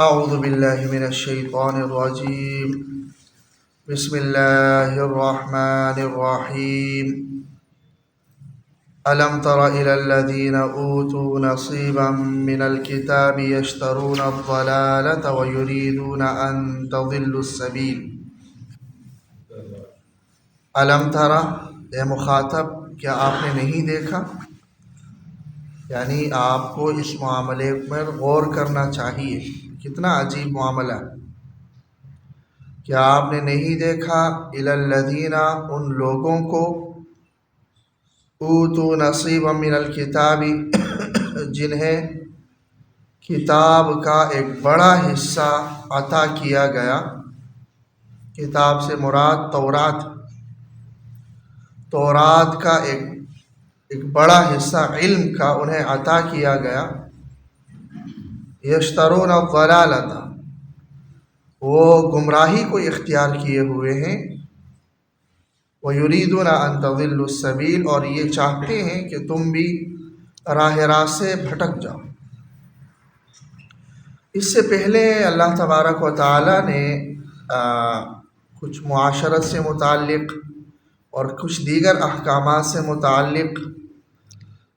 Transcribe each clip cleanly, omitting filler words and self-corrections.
أعوذ بالله من الشيطان الرجيم. بسم الله الرحمن الرحيم. ألم تر إلى الذين أوتوا نصيبا من الكتاب يشترون الضلالة ويريدون أن تضلوا السبيل. ألم تر، اے مخاطب، کیا آپ نے نہیں دیکھا؟ یعنی آپ کو اس معاملے پر غور کرنا چاہیے. کتنا عجیب معاملہ. کیا آپ نے نہیں دیکھا الی الذین، ان لوگوں کو، اوتوا نصیبا من الکتاب، جنہیں کتاب کا ایک بڑا حصہ عطا کیا گیا. کتاب سے مراد تورات کا ایک بڑا حصہ علم کا انہیں عطا کیا گیا. یشترون الضلالۃ، وہ گمراہی کو اختیار کیے ہوئے ہیں. وَيُرِيدُونَ أَن تَضِلُّوا السَّبِيلَ، اور یہ چاہتے ہیں کہ تم بھی راہ راست سے بھٹک جاؤ. اس سے پہلے اللہ تبارک و تعالی نے کچھ معاشرت سے متعلق اور کچھ دیگر احکامات سے متعلق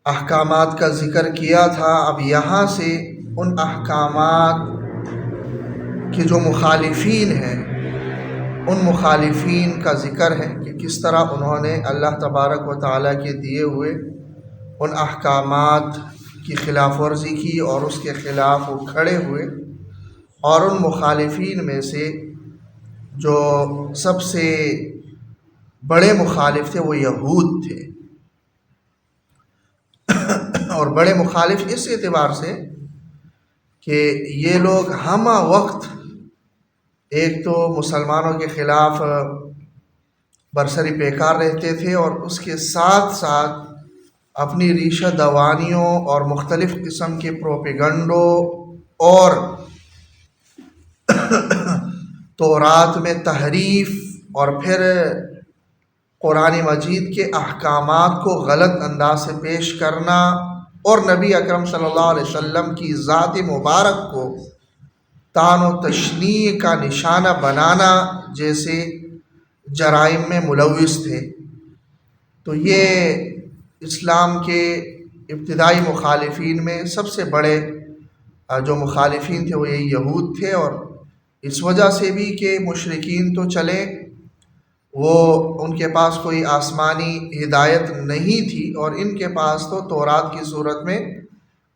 احکامات کا ذکر کیا تھا. اب یہاں سے ان احکامات کے جو مخالفین ہیں، ان مخالفین کا ذکر ہے کہ کس طرح انہوں نے اللہ تبارک و تعالیٰ کے دیے ہوئے ان احکامات کی خلاف ورزی کی اور اس کے خلاف وہ کھڑے ہوئے. اور ان مخالفین میں سے جو سب سے بڑے مخالف تھے وہ یہود تھے. اور بڑے مخالف اس اعتبار سے کہ یہ لوگ ہمہ وقت ایک تو مسلمانوں کے خلاف برسری پیکار رہتے تھے، اور اس کے ساتھ ساتھ اپنی ریشہ دوانیوں اور مختلف قسم کے پروپیگنڈوں اور تورات میں تحریف اور پھر قرآن مجید کے احکامات کو غلط انداز سے پیش کرنا اور نبی اکرم صلی اللہ علیہ وسلم کی ذات مبارک کو طعن و تشنیع کا نشانہ بنانا جیسے جرائم میں ملوث تھے. تو یہ اسلام کے ابتدائی مخالفین میں سب سے بڑے جو مخالفین تھے وہ یہ یہود تھے. اور اس وجہ سے بھی کہ مشرکین تو چلے، وہ ان کے پاس کوئی آسمانی ہدایت نہیں تھی، اور ان کے پاس تو تورات کی صورت میں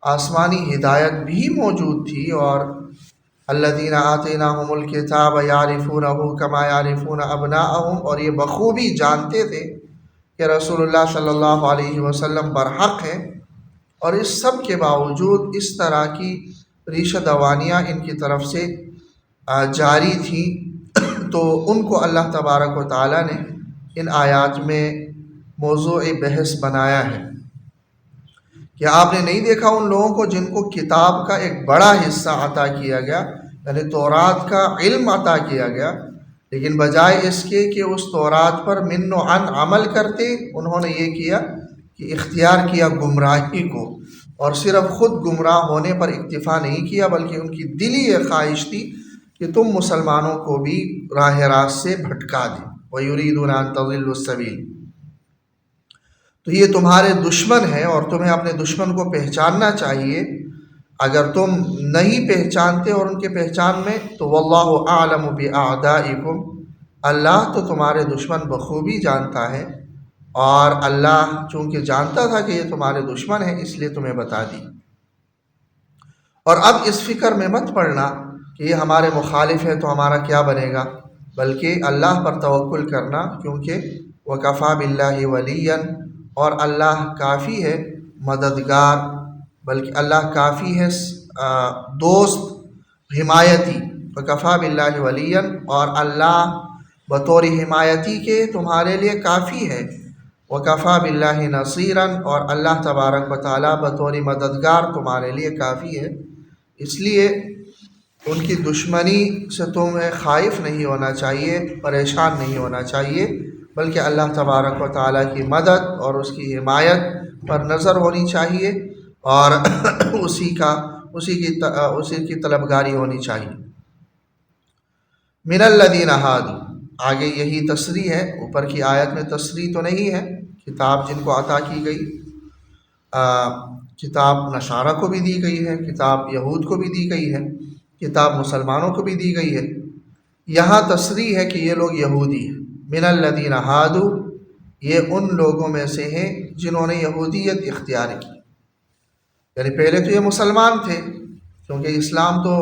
آسمانی ہدایت بھی موجود تھی. اور الذین آتیناہم الکتاب یعرفونہ کما یعرفون ابناءہم، اور یہ بخوبی جانتے تھے کہ رسول اللہ صلی اللہ علیہ وسلم برحق ہے. اور اس سب کے باوجود اس طرح کی ریشہ دوانیاں ان کی طرف سے جاری تھیں. تو ان کو اللہ تبارک و تعالیٰ نے ان آیات میں موضوع بحث بنایا ہے. کیا آپ نے نہیں دیکھا ان لوگوں کو جن کو کتاب کا ایک بڑا حصہ عطا کیا گیا، یعنی تورات کا علم عطا کیا گیا، لیکن بجائے اس کے کہ اس تورات پر من و عن عمل کرتے، انہوں نے یہ کیا کہ اختیار کیا گمراہی کو. اور صرف خود گمراہ ہونے پر اکتفا نہیں کیا، بلکہ ان کی دلی یہ خواہش تھی کہ تم مسلمانوں کو بھی راہ راست سے بھٹکا دیں. وَيُرِيدُونَ أَن تَضِلُّوا السَّبِيلَ. تو یہ تمہارے دشمن ہیں اور تمہیں اپنے دشمن کو پہچاننا چاہیے. اگر تم نہیں پہچانتے اور ان کے پہچان میں تو وَاللَّهُ أَعْلَمُ بِأَعْدَائِكُمْ، اللہ تو تمہارے دشمن بخوبی جانتا ہے. اور اللہ چونکہ جانتا تھا کہ یہ تمہارے دشمن ہیں اس لیے تمہیں بتا دی. اور اب اس فکر میں مت پڑنا کہ یہ ہمارے مخالف ہیں تو ہمارا کیا بنے گا، بلکہ اللہ پر توکل کرنا، کیونکہ وَكَفَى بِاللَّهِ وَلِيًّا، اور اللہ کافی ہے مددگار، بلکہ اللہ کافی ہے دوست، حمایتی. وَكَفَى بِاللَّهِ وَلِيًّا، اور اللہ بطور حمایتی کے تمہارے لیے کافی ہے. وَكَفَى بِاللَّهِ نَصِيرًا، اور اللہ تبارک و تعالیٰ بطور مددگار تمہارے لیے کافی ہے. اس لیے ان کی دشمنی سے تمہیں خائف نہیں ہونا چاہیے، پریشان نہیں ہونا چاہیے، بلکہ اللہ تبارک و تعالیٰ کی مدد اور اس کی حمایت پر نظر ہونی چاہیے اور اسی کا اسی کی طلبگاری ہونی چاہیے۔ من الذین ہادوا، آگے یہی تصریح ہے، اوپر کی آیت میں تصریح تو نہیں ہے، کتاب جن کو عطا کی گئی، کتاب نصارہ کو بھی دی گئی ہے، کتاب یہود کو بھی دی گئی ہے، کتاب مسلمانوں کو بھی دی گئی ہے، یہاں تصریح ہے کہ یہ لوگ یہودی ہیں۔ من الذین ہادوا، یہ ان لوگوں میں سے ہیں جنہوں نے یہودیت اختیار کی، یعنی پہلے تو یہ مسلمان تھے، کیونکہ اسلام تو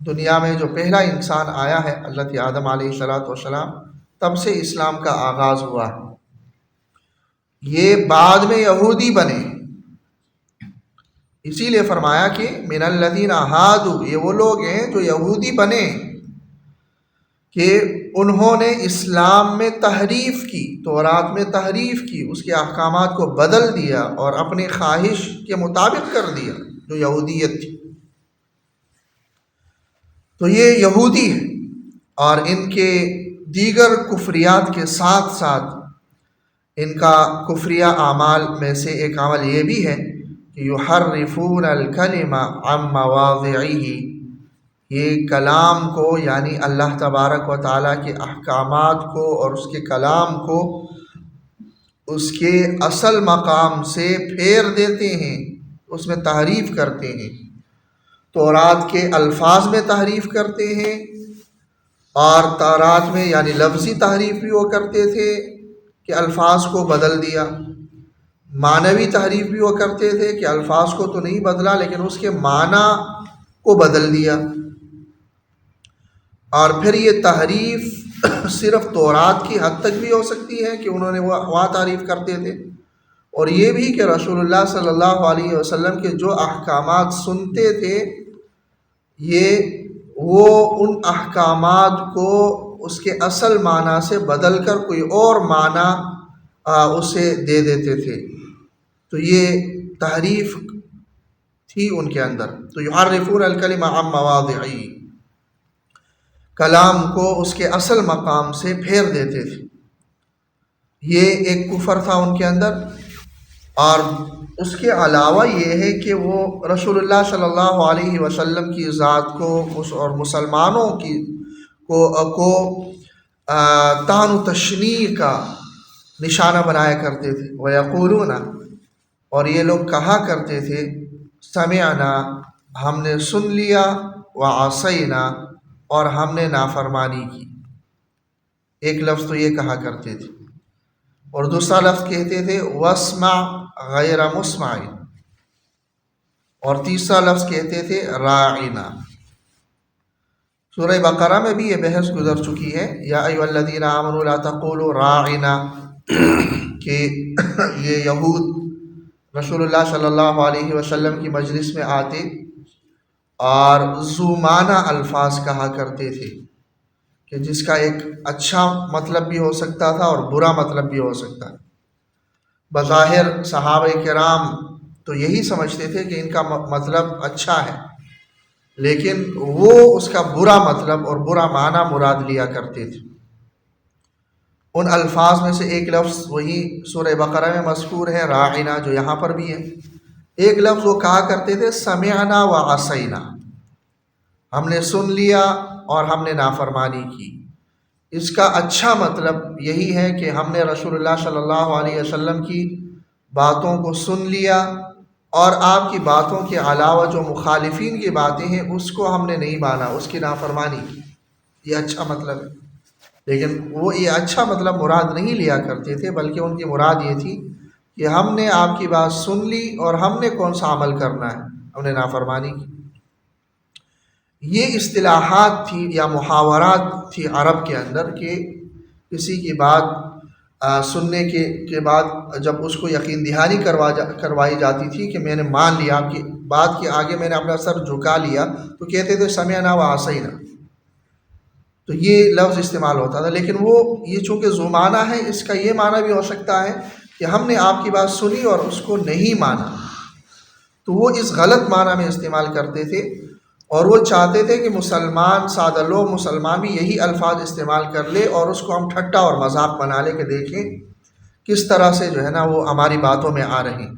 دنیا میں جو پہلا انسان آیا ہے حضرت آدم علیہ السلام، تب سے اسلام کا آغاز ہوا ہے۔ یہ بعد میں یہودی بنے، اسی لیے فرمایا کہ من الذین ہادوا، یہ وہ لوگ ہیں جو یہودی بنے، کہ انہوں نے اسلام میں تحریف کی، تورات میں تحریف کی، اس کے احکامات کو بدل دیا اور اپنی خواہش کے مطابق کر دیا، جو یہودیت تھی۔ تو یہ یہودی ہے، اور ان کے دیگر کفریات کے ساتھ ساتھ ان کا کفریہ اعمال میں سے ایک عمل یہ بھی ہے کہ یحرفون الکلم عن مواضعہ، یہ کلام کو یعنی اللہ تبارک و تعالیٰ کے احکامات کو اور اس کے کلام کو اس کے اصل مقام سے پھیر دیتے ہیں، اس میں تحریف کرتے ہیں، تورات کے الفاظ میں تحریف کرتے ہیں، اور تورات میں یعنی لفظی تحریف بھی وہ کرتے تھے کہ الفاظ کو بدل دیا، معنوی تحریف بھی وہ کرتے تھے کہ الفاظ کو تو نہیں بدلا لیکن اس کے معنی کو بدل دیا۔ اور پھر یہ تحریف صرف تورات کی حد تک بھی ہو سکتی ہے کہ انہوں نے وہاں تعریف کرتے تھے، اور یہ بھی کہ رسول اللہ صلی اللہ علیہ وسلم کے جو احکامات سنتے تھے، وہ ان احکامات کو اس کے اصل معنی سے بدل کر کوئی اور معنی اسے دے دیتے تھے، تو یہ تحریف تھی ان کے اندر۔ تو یحرفون الکلم عن مواضعہ، کلام کو اس کے اصل مقام سے پھیر دیتے تھے، یہ ایک کفر تھا ان کے اندر۔ اور اس کے علاوہ یہ ہے کہ وہ رسول اللہ صلی اللہ علیہ وسلم کی ذات کو اور مسلمانوں کو طعن و تشنیع کا نشانہ بنایا کرتے تھے۔ وَيَقُولُونَ، اور یہ لوگ کہا کرتے تھے، سمعنا، ہم نے سن لیا، وعصینا، اور ہم نے نافرمانی کی۔ ایک لفظ تو یہ کہا کرتے تھے، اور دوسرا لفظ کہتے تھے واسمع غیر مسمع، اور تیسرا لفظ کہتے تھے راعنا۔ سورہ بقرہ میں بھی یہ بحث گزر چکی ہے، یا ایھا الذین آمنوا لا تقولوا راعنا، کہ یہ یہود رسول اللہ صلی اللہ علیہ وسلم کی مجلس میں آتے اور ذو معنی الفاظ کہا کرتے تھے، کہ جس کا ایک اچھا مطلب بھی ہو سکتا تھا اور برا مطلب بھی ہو سکتا ہے۔ بظاہر صحابہ کرام تو یہی سمجھتے تھے کہ ان کا مطلب اچھا ہے، لیکن وہ اس کا برا مطلب اور برا معنی مراد لیا کرتے تھے۔ ان الفاظ میں سے ایک لفظ وہی سورہ بقرہ میں مذکور ہے راعنا، جو یہاں پر بھی ہے۔ ایک لفظ وہ کہا کرتے تھے سمعنا وعصینا، ہم نے سن لیا اور ہم نے نافرمانی کی۔ اس کا اچھا مطلب یہی ہے کہ ہم نے رسول اللہ صلی اللہ علیہ وسلم کی باتوں کو سن لیا، اور آپ کی باتوں کے علاوہ جو مخالفین کی باتیں ہیں اس کو ہم نے نہیں مانا، اس کی نافرمانی کی، یہ اچھا مطلب ہے۔ لیکن وہ یہ اچھا مطلب مراد نہیں لیا کرتے تھے، بلکہ ان کی مراد یہ تھی کہ ہم نے آپ کی بات سن لی اور ہم نے کون سا عمل کرنا ہے، ہم نے نافرمانی کی۔ یہ اصطلاحات تھی یا محاورات تھی عرب کے اندر، کہ کسی کی بات سننے کے بعد جب اس کو یقین دہانی کروائی جاتی تھی کہ میں نے مان لیا آپ کی بات کے آگے، میں نے اپنا سر جھکا لیا، تو کہتے تھے سمعنا وعصینا، تو یہ لفظ استعمال ہوتا تھا۔ لیکن وہ یہ چونکہ ذو معنی ہے، اس کا یہ معنی بھی ہو سکتا ہے کہ ہم نے آپ کی بات سنی اور اس کو نہیں مانا، تو وہ اس غلط معنی میں استعمال کرتے تھے، اور وہ چاہتے تھے کہ مسلمان سادہ لوگ مسلمان بھی یہی الفاظ استعمال کر لے اور اس کو ہم ٹھٹا اور مذاق بنا لے، کہ دیکھیں کس طرح سے جو ہے نا وہ ہماری باتوں میں آ رہے ہیں۔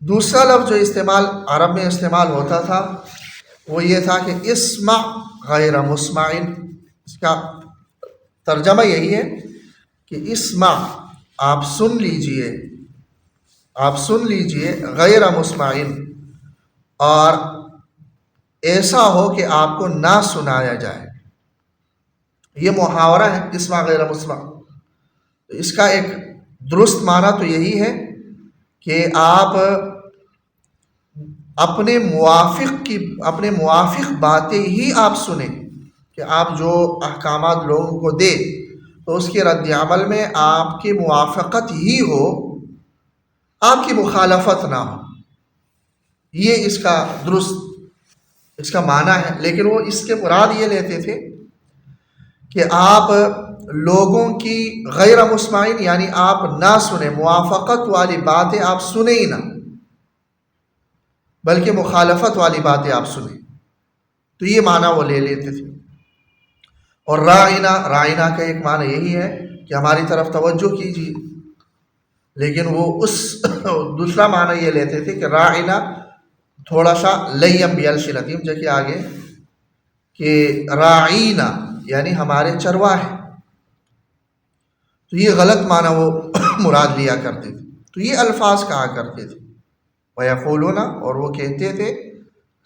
دوسرا لفظ جو استعمال عرب میں استعمال ہوتا تھا وہ یہ تھا کہ اسمع غیر مسمعن. اس کا ترجمہ یہی ہے کہ اسمع آپ سن لیجئے، آپ سن لیجئے غیر مسمعن، اور ایسا ہو کہ آپ کو نہ سنایا جائے. یہ محاورہ ہے اسمع غیر مسمع. اس کا ایک درست معنی تو یہی ہے کہ آپ اپنے موافق باتیں ہی آپ سنیں، کہ آپ جو احکامات لوگوں کو دے تو اس کے رد عمل میں آپ کی موافقت ہی ہو، آپ کی مخالفت نہ ہو. یہ اس کا درست اس کا معنی ہے. لیکن وہ اس کے مراد یہ لیتے تھے کہ آپ لوگوں کی غیر مسمعین یعنی آپ نہ سنیں، موافقت والی باتیں آپ سنیں ہی نہ، بلکہ مخالفت والی باتیں آپ سنیں. تو یہ معنی وہ لے لیتے تھے. اور رائنا کا ایک معنی یہی ہے کہ ہماری طرف توجہ کیجیے. لیکن وہ اس دوسرا معنی یہ لیتے تھے کہ رائنا تھوڑا سا لیم بالسنتہم جیسے آگے کہ راعینا یعنی ہمارے چرواہے. تو یہ غلط معنی وہ مراد لیا کرتے تھے. تو یہ الفاظ کہا کرتے تھے. وَيَقُولُونَ اور وہ کہتے تھے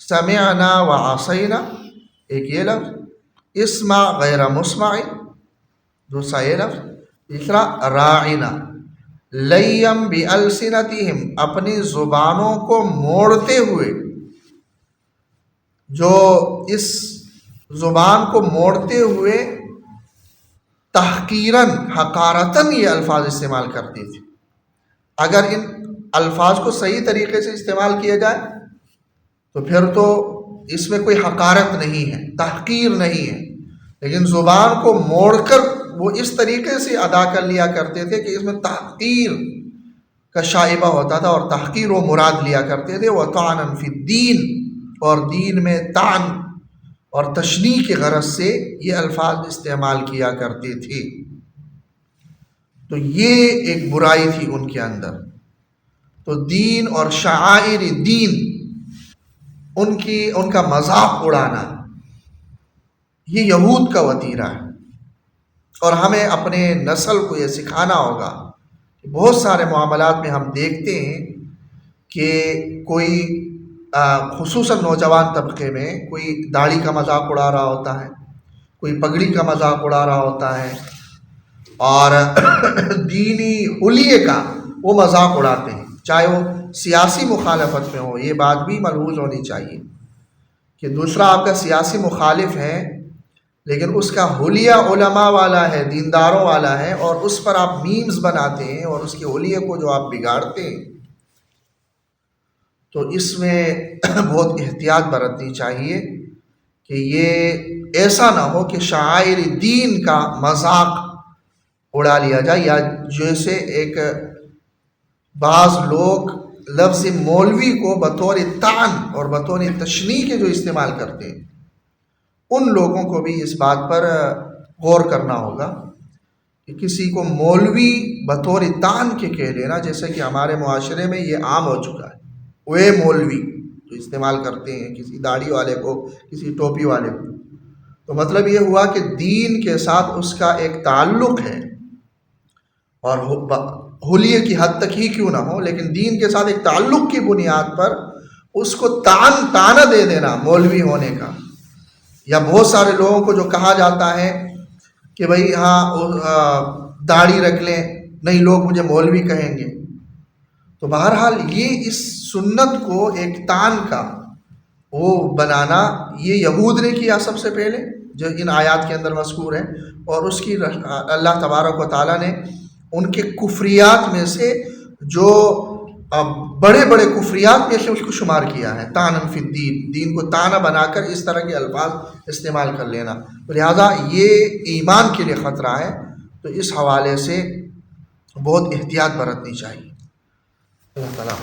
سمعنا وعصینا. ایک یہ لفظ اسمع غیر مسمع، دوسرا یہ لفظ، تیسرا راعنا. لیم بالسنتہم اپنی زبانوں کو موڑتے ہوئے، جو اس زبان کو موڑتے ہوئے تحقیراً حقارتاً یہ الفاظ استعمال کرتی تھی. اگر ان الفاظ کو صحیح طریقے سے استعمال کیا جائے تو پھر تو اس میں کوئی حقارت نہیں ہے، تحقیر نہیں ہے. لیکن زبان کو موڑ کر وہ اس طریقے سے ادا کر لیا کرتے تھے کہ اس میں تحقیر کا شائبہ ہوتا تھا، اور تحقیر وہ مراد لیا کرتے تھے. وَطَعْنًا فِي الدِّينِ اور دین میں طعن اور تشنیع کی غرض سے یہ الفاظ استعمال کیا کرتے تھے. تو یہ ایک برائی تھی ان کے اندر. تو دین اور شعائر دین ان کا مذاق اڑانا یہ یہود کا وتیرہ ہے. اور ہمیں اپنے نسل کو یہ سکھانا ہوگا. بہت سارے معاملات میں ہم دیکھتے ہیں کہ کوئی خصوصاً نوجوان طبقے میں کوئی داڑھی کا مذاق اڑا رہا ہوتا ہے، کوئی پگڑی کا مذاق اڑا رہا ہوتا ہے، اور دینی حلیے کا وہ مذاق اڑاتے ہیں، چاہے وہ سیاسی مخالفت میں ہو. یہ بات بھی ملحوظ ہونی چاہیے کہ دوسرا آپ کا سیاسی مخالف ہے لیکن اس کا حلیہ علماء والا ہے، دینداروں والا ہے، اور اس پر آپ میمز بناتے ہیں اور اس کے حلیے کو جو آپ بگاڑتے ہیں. تو اس میں بہت احتیاط برتنی چاہیے کہ یہ ایسا نہ ہو کہ شعائر دین کا مذاق اڑا لیا جائے. یا جیسے ایک بعض لوگ لفظ مولوی کو بطور طعن اور بطور تشنیع کے جو استعمال کرتے ہیں، ان لوگوں کو بھی اس بات پر غور کرنا ہوگا کہ کسی کو مولوی بطور طعن کے کہہ لینا، جیسے کہ ہمارے معاشرے میں یہ عام ہو چکا ہے. وہ مولوی جو استعمال کرتے ہیں کسی داڑھی والے کو، کسی ٹوپی والے کو. تو مطلب یہ ہوا کہ دین کے ساتھ اس کا ایک تعلق ہے، اور حلیے کی حد تک ہی کیوں نہ ہو لیکن دین کے ساتھ ایک تعلق کی بنیاد پر اس کو تانا دے دینا مولوی ہونے کا. یا بہت سارے لوگوں کو جو کہا جاتا ہے کہ بھئی ہاں داڑھی رکھ لیں، نہیں لوگ مجھے مولوی کہیں گے. تو بہرحال یہ اس سنت کو ایک تان کا وہ بنانا یہ یہود نے کیا سب سے پہلے، جو ان آیات کے اندر مذکور ہے. اور اس کی اللہ تبارک و تعالیٰ نے ان کے کفریات میں سے جو بڑے بڑے کفریات میں سے اس کو شمار کیا ہے. طعنًا فی الدین، دین کو تانا بنا کر اس طرح کے الفاظ استعمال کر لینا. تو لہٰذا یہ ایمان کے لیے خطرہ ہے. تو اس حوالے سے بہت احتیاط برتنی چاہیے. اللہ تعالیٰ